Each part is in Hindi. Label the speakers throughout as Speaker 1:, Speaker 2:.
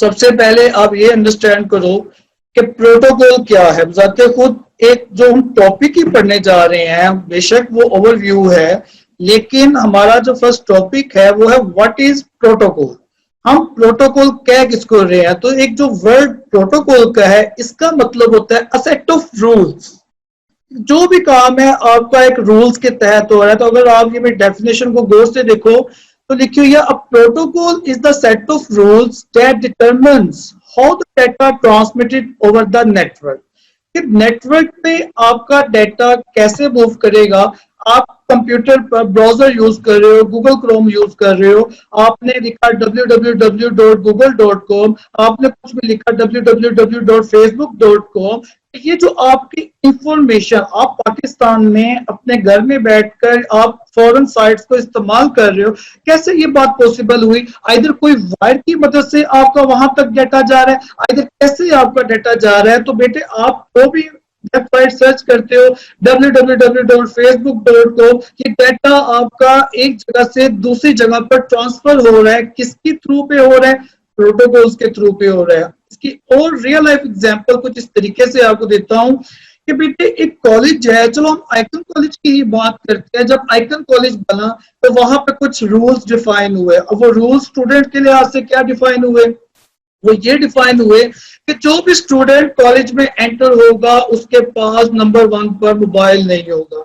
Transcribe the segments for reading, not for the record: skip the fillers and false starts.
Speaker 1: सबसे पहले आप ये अंडरस्टैंड करो कि प्रोटोकॉल क्या है। बजाते खुद एक जो हम टॉपिक ही पढ़ने जा रहे हैं, बेशक वो ओवरव्यू है, लेकिन हमारा जो फर्स्ट टॉपिक है वो है व्हाट इज प्रोटोकॉल। हम प्रोटोकॉल कह किसको रहे हैं, तो एक जो वर्ड प्रोटोकॉल का है इसका मतलब होता है अ सेट ऑफ रूल्स। जो भी काम है आपका एक रूल्स के तहत हो रहा है। तो अगर आप ये मेरी डेफिनेशन को गौर से देखो तो लिखी हुई है a protocol is the set of rules that determines how the data transmitted over the network. कि नेटवर्क पे आपका डेटा कैसे मूव करेगा। आप कंप्यूटर पर ब्राउजर यूज कर रहे हो, गूगल क्रोम यूज कर रहे हो, आपने लिखा www.google.com, आपने कुछ भी लिखा www.facebook.com। ये जो आपकी इंफॉर्मेशन आप पाकिस्तान में अपने घर में बैठकर आप फॉरेन साइट्स को इस्तेमाल कर रहे हो, कैसे ये बात पॉसिबल हुई। आइदर कोई वायर की मदद से आपका वहां तक डेटा जा रहा है, आइदर कैसे आपका डेटा जा रहा है। तो बेटे आप वो भी वेबसाइट सर्च करते हो www.facebook.com, ये डाटा आपका एक जगह से दूसरी जगह पर ट्रांसफर हो रहा है, किसके थ्रू पे हो रहा है, प्रोटोकॉल्स के थ्रू पे हो रहा है। इसकी और रियल लाइफ एग्जांपल कुछ इस तरीके से आपको देता हूं कि बेटे एक कॉलेज है, चलो हम आइकन कॉलेज की ही बात करते हैं। जब आइकन कॉलेज बना तो वहां पे कुछ रूल्स डिफाइन हुए। अब वो रूल्स स्टूडेंट के लिहाज से क्या डिफाइन हुए, वो ये डिफाइन हुए कि जो भी स्टूडेंट कॉलेज में एंटर होगा उसके पास नंबर 1 पर मोबाइल नहीं होगा।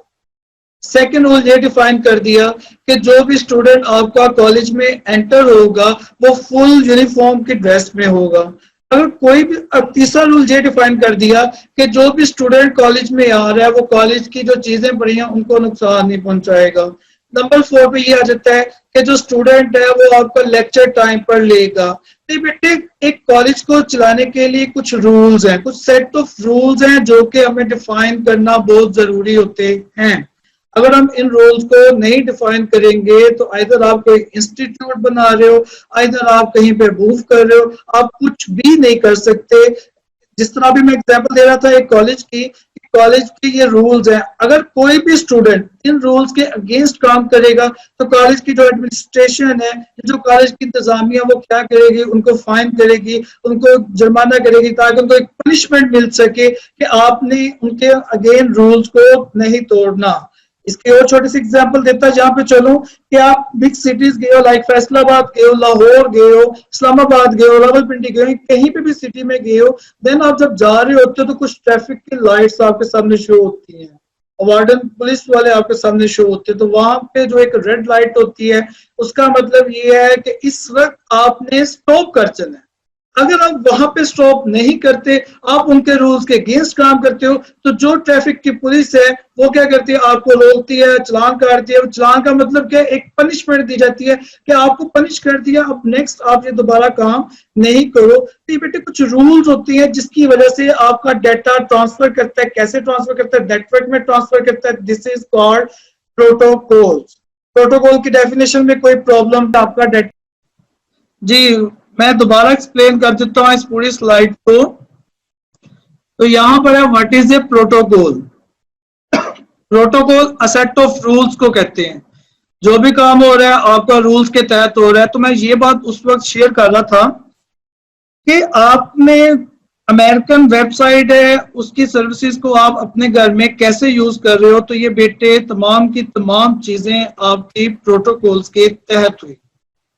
Speaker 1: सेकेंड रूल ये डिफाइन कर दिया कि जो भी स्टूडेंट आपका कॉलेज में एंटर होगा वो फुल यूनिफॉर्म की ड्रेस में होगा। अगर कोई भी, अब तीसरा रूल ये डिफाइन कर दिया कि जो भी स्टूडेंट कॉलेज में आ रहा है वो कॉलेज की जो चीजें पड़ी हैं उनको नुकसान नहीं पहुंचाएगा। नंबर 4 पे ये आ जाता है कि जो स्टूडेंट है वो आपका लेक्चर टाइम पर लेगा। तो बेटे एक कॉलेज को चलाने के लिए कुछ रूल्स हैं, कुछ सेट ऑफ रूल्स हैं जो कि हमें डिफाइन करना बहुत जरूरी होते हैं। अगर हम इन रूल्स को नहीं डिफाइन करेंगे तो आइदर आप कोई इंस्टीट्यूट बना रहे हो, आइदर आप कहीं पे मूव कर रहे हो, आप कुछ भी नहीं कर सकते। जिस तरह भी मैं एग्जांपल दे रहा था एक कॉलेज की, कॉलेज के ये रूल्स हैं, अगर कोई भी स्टूडेंट इन रूल्स के अगेंस्ट काम करेगा तो कॉलेज की जो एडमिनिस्ट्रेशन है, जो कॉलेज की इंतजामिया, वो क्या करेगी, उनको फाइन करेगी, उनको जुर्माना करेगी, ताकि उनको एक पनिशमेंट मिल सके कि आपने उनके अगेन रूल्स को नहीं तोड़ना। इसकी और छोटी सी एग्जांपल देता जहां पे चलो कि आप बिग सिटीज गए हो, लाइक फैसलाबाद गए हो, लाहौर गए हो, इस्लामाबाद गए हो, रावलपिंडी गए हो, कहीं पे भी सिटी में गए हो, देन आप जब जा रहे होते हो तो कुछ ट्रैफिक की लाइट्स आपके सामने शो होती हैं, वार्डन पुलिस वाले आपके सामने शो होते हैं। तो वहां पे जो एक रेड लाइट होती है उसका मतलब ये है कि इस वक्त आपने स्टॉप कर चलना है। अगर आप वहां पे स्टॉप नहीं करते, आप उनके रूल्स के अगेंस्ट काम करते हो, तो जो ट्रैफिक की पुलिस है वो क्या करती है, आपको रोकती है, चलान काटती है। चलान का मतलब क्या, एक पनिशमेंट दी जाती है कि आपको पनिश कर दिया, अब नेक्स्ट आप ये दोबारा काम नहीं करो। तो ये बेटे कुछ रूल्स होती है जिसकी वजह से आपका डाटा ट्रांसफर करता है। कैसे ट्रांसफर करता है, नेटवर्क में ट्रांसफर करता है। This is called protocol. Protocol की डेफिनेशन में कोई प्रॉब्लम आपका डाटा, जी मैं दोबारा एक्सप्लेन कर देता हूं इस पूरी स्लाइड को। तो यहां पर है what is a protocol. Protocol a set of rules को कहते हैं। जो भी काम हो रहा है आपका रूल्स के तहत हो रहा है। तो मैं ये बात उस वक्त शेयर कर रहा था कि आपने अमेरिकन वेबसाइट है, उसकी सर्विसेज को आप अपने घर में कैसे यूज कर रहे हो। तो ये बेटे तमाम की तमाम चीजें आपकी प्रोटोकॉल्स के तहत हुई।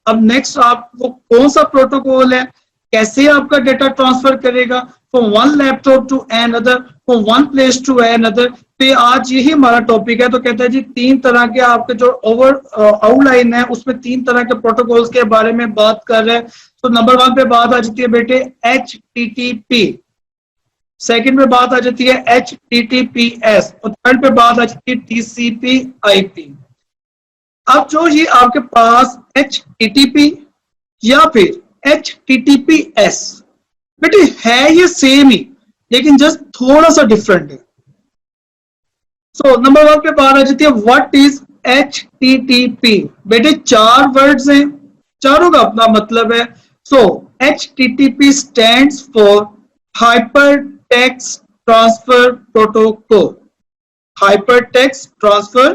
Speaker 1: अब नेक्स्ट आप वो कौन सा प्रोटोकॉल है, कैसे आपका डेटा ट्रांसफर करेगा from one laptop to another, from one place to another. तो आज यही हमारा टॉपिक है। तो कहता है जी 3 तरह के आपके जो ओवर आउटलाइन है उसमें 3 तरह के प्रोटोकॉल्स के बारे में बात कर रहे हैं। तो नंबर 1 पे बात आ जाती है बेटे HTTP, सेकंड पे बात आ जाती है HTTPS और थर्ड पे बात आ जाती है TCP/IP। अब जो ये आपके पास HTTP या फिर HTTPS बेटे है ये सेम ही, लेकिन जस्ट थोड़ा सा डिफरेंट है। सो नंबर 1 पे बात आ जाती है व्हाट इज HTTP। बेटे 4 वर्ड्स हैं, चारों का अपना मतलब है। सो HTTP stands for hyper text transfer protocol. Hyper text transfer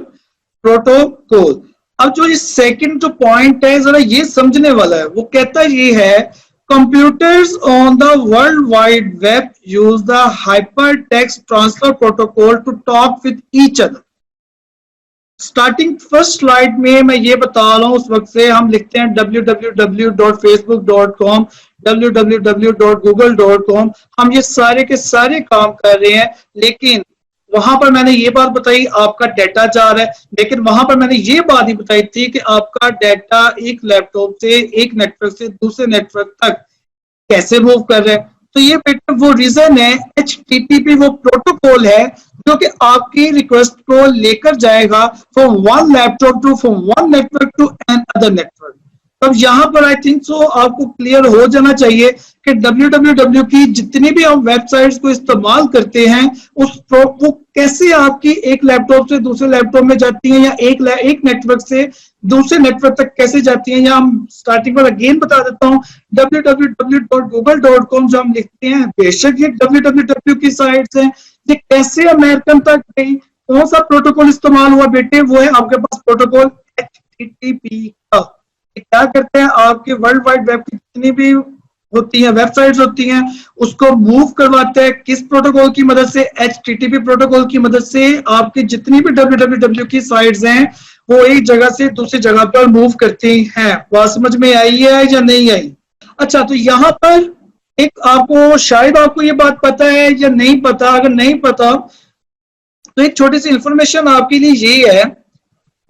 Speaker 1: protocol. अब जो ये सेकंड जो पॉइंट है जरा ये समझने वाला है। वो कहता ये है Computers on the World Wide Web use the hypertext transfer protocol to talk with each other. Starting first slide में मैं ये बता रहा हूं, उस वक्त से हम लिखते हैं www.facebook.com, www.google.com, हम ये सारे के सारे काम कर रहे हैं, लेकिन वहां पर मैंने ये बात बताई आपका डाटा जा रहा है, लेकिन वहां पर मैंने ये बात ही बताई थी कि आपका डाटा एक लैपटॉप से एक नेटवर्क से दूसरे नेटवर्क तक कैसे मूव कर रहे हैं। तो ये बेटा वो रीजन है, HTTP वो प्रोटोकॉल है जो कि आपकी रिक्वेस्ट को लेकर जाएगा from one laptop to from one network to another network. तब यहाँ पर आई थिंक सो आपको क्लियर हो जाना चाहिए कि www की जितनी भी हम वेबसाइट्स को इस्तेमाल करते हैं वो कैसे आपकी एक लैपटॉप से दूसरे लैपटॉप में जाती हैं या एक नेटवर्क से दूसरे नेटवर्क तक कैसे जाती हैं। या हम स्टार्टिंग पर अगेन बता देता हूँ, www.google.com जो हम लिखते हैं, बेशक ये www की साइट्स हैं, ये कैसे अमेरिकन तक गई, कौन सा प्रोटोकॉल इस्तेमाल हुआ बेटे, वो है आपके पास प्रोटोकॉल HTTP का। क्या करते हैं, आपके वर्ल्ड वाइड वेब की जितनी भी होती हैं वेबसाइट्स होती हैं उसको मूव करवाते हैं किस प्रोटोकॉल की मदद से, HTTP प्रोटोकॉल की मदद से। आपकी जितनी भी www की साइट्स हैं वो एक जगह से दूसरी जगह पर मूव करती हैं। बात समझ में आई है या नहीं आई? अच्छा, तो यहाँ पर एक आपको शायद आपको ये बात पता है या नहीं पता, अगर नहीं पता तो एक छोटी सी इंफॉर्मेशन आपके लिए ये है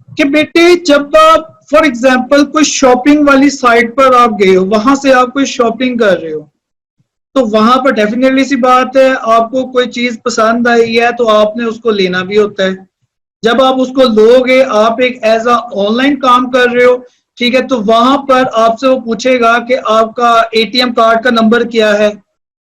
Speaker 1: कि बेटे जब आप फॉर एग्जाम्पल कोई शॉपिंग वाली साइट पर आप गए हो, वहां से आप कोई शॉपिंग कर रहे हो, तो वहां पर डेफिनेटली सी बात है आपको कोई चीज पसंद आई है तो आपने उसको लेना भी होता है। जब आप उसको लोगे, आप एक एज अ ऑनलाइन काम कर रहे हो, ठीक है, तो वहां पर आपसे वो पूछेगा कि आपका ATM कार्ड का नंबर क्या है,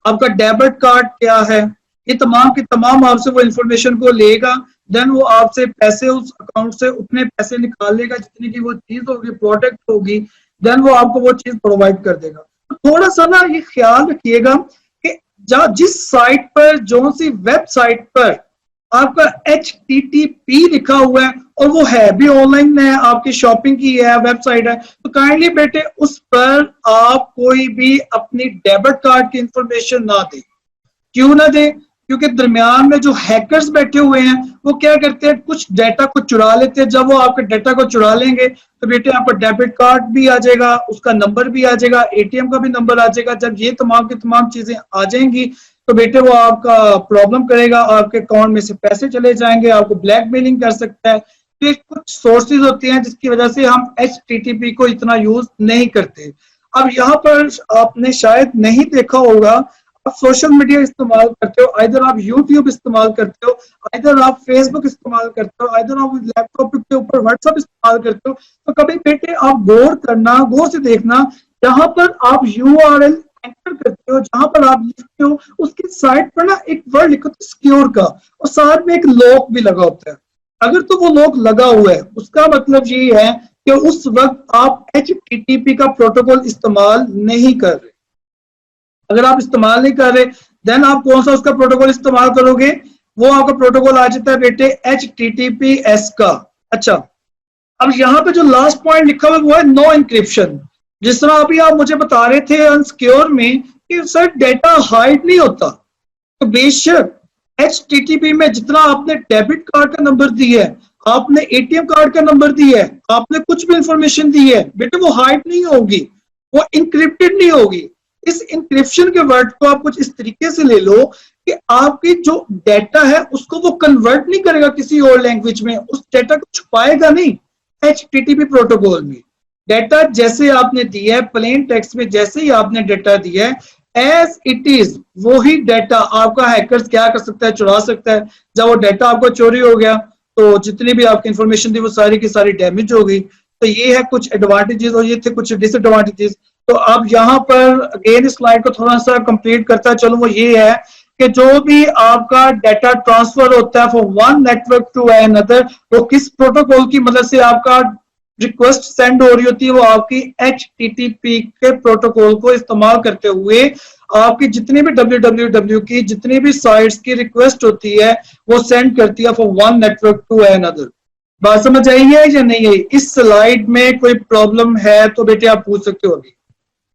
Speaker 1: आपका डेबिट कार्ड क्या है, ये तमाम की तमाम आपसे वो इंफॉर्मेशन को लेगा। देन वो आपसे पैसे उस अकाउंट से उतने पैसे निकाल लेगा जितनी की वो चीज होगी, प्रोडक्ट होगी, देन वो आपको वो चीज प्रोवाइड कर देगा। तो थोड़ा सा ना ये ख्याल रखिएगा कि जिस साइट पर, जो सी वेबसाइट पर आपका HTTP लिखा हुआ है और वो है भी ऑनलाइन है, आपकी शॉपिंग की है वेबसाइट है, तो काइंडली बेटे उस पर आप कोई भी अपनी डेबिट कार्ड की इंफॉर्मेशन ना दें। क्यों ना दे? क्योंकि दरमियान में जो हैकर्स बैठे हुए हैं वो क्या करते हैं, कुछ डाटा को चुरा लेते हैं। जब वो आपके डाटा को चुरा लेंगे तो बेटे आपका डेबिट कार्ड भी आ जाएगा, उसका नंबर भी आ जाएगा, ATM का भी नंबर आ जाएगा। जब ये तमाम की तमाम चीजें आ जाएंगी तो बेटे वो आपका प्रॉब्लम करेगा, आपके अकाउंट में से पैसे चले जाएंगे, आपको ब्लैकमेलिंग कर सकता है। तो कुछ सोर्सेज होती हैं जिसकी वजह से हम HTTP को इतना यूज नहीं करते। अब यहाँ पर आपने शायद नहीं देखा होगा, आप सोशल मीडिया इस्तेमाल करते हो, आइदर आप यूट्यूब इस्तेमाल करते हो, आइदर आप फेसबुक इस्तेमाल करते हो, आइदर आप लैपटॉप के ऊपर व्हाट्सएप इस्तेमाल करते हो, तो कभी बेटे आप गौर से देखना, जहां पर आप URL एंटर करते हो, जहां पर आप लिखते हो, उसकी साइट पर ना एक वर्ड लिखो सिक्योर का, और साथ में एक लॉक भी लगा होता है। अगर तो वो लॉक लगा हुआ है उसका मतलब ये है कि उस वक्त आप HTTP का प्रोटोकॉल इस्तेमाल नहीं कर रहे। अगर आप इस्तेमाल नहीं कर रहे देन आप कौन सा उसका प्रोटोकॉल इस्तेमाल करोगे, वो आपका प्रोटोकॉल आ जाता है बेटे HTTPS का। अच्छा, अब यहाँ पे जो लास्ट पॉइंट लिखा हुआ है वो है नो इंक्रिप्शन। जिस तरह अभी आप मुझे बता रहे थे अनसिक्योर में कि सर डाटा हाइड नहीं होता, तो बेशक HTTP में जितना आपने डेबिट कार्ड का नंबर दिया है, आपने ATM कार्ड का नंबर दिया है, आपने कुछ भी इंफॉर्मेशन दी है, बेटे वो हाइड नहीं होगी, वो इंक्रिप्टेड नहीं होगी। इस इंक्रिप्शन के वर्ड को आप कुछ इस तरीके से ले लो कि आपकी जो डाटा है उसको वो कन्वर्ट नहीं करेगा किसी और लैंग्वेज में, उस डाटा को छुपाएगा नहीं। HTTP प्रोटोकॉल में डाटा जैसे आपने दिया है, प्लेन टेक्स्ट में जैसे ही आपने डाटा दिया है, एज इट इज वही डाटा आपका हैकर्स क्या कर सकता है, चुरा सकता है। जब वो डाटा आपको चोरी हो गया तो जितनी भी आपकी इंफॉर्मेशन थी वो सारी की सारी डैमेज हो गई। तो ये है कुछ एडवांटेजेस और ये थे कुछ डिसएडवांटेजेस। तो अब यहाँ पर अगेन इस स्लाइड को थोड़ा सा कंप्लीट करता चलो, वो ये है कि जो भी आपका डाटा ट्रांसफर होता है from one network to another, वो किस प्रोटोकॉल की मदद से आपका रिक्वेस्ट सेंड हो रही होती है, वो आपकी HTTP के प्रोटोकॉल को इस्तेमाल करते हुए आपकी जितनी भी www की जितनी भी साइट्स की रिक्वेस्ट होती है वो सेंड करती है from one network to another. बात समझ आई है या नहीं आई? इस स्लाइड में कोई प्रॉब्लम है तो बेटे आप पूछ सकते हो अभी।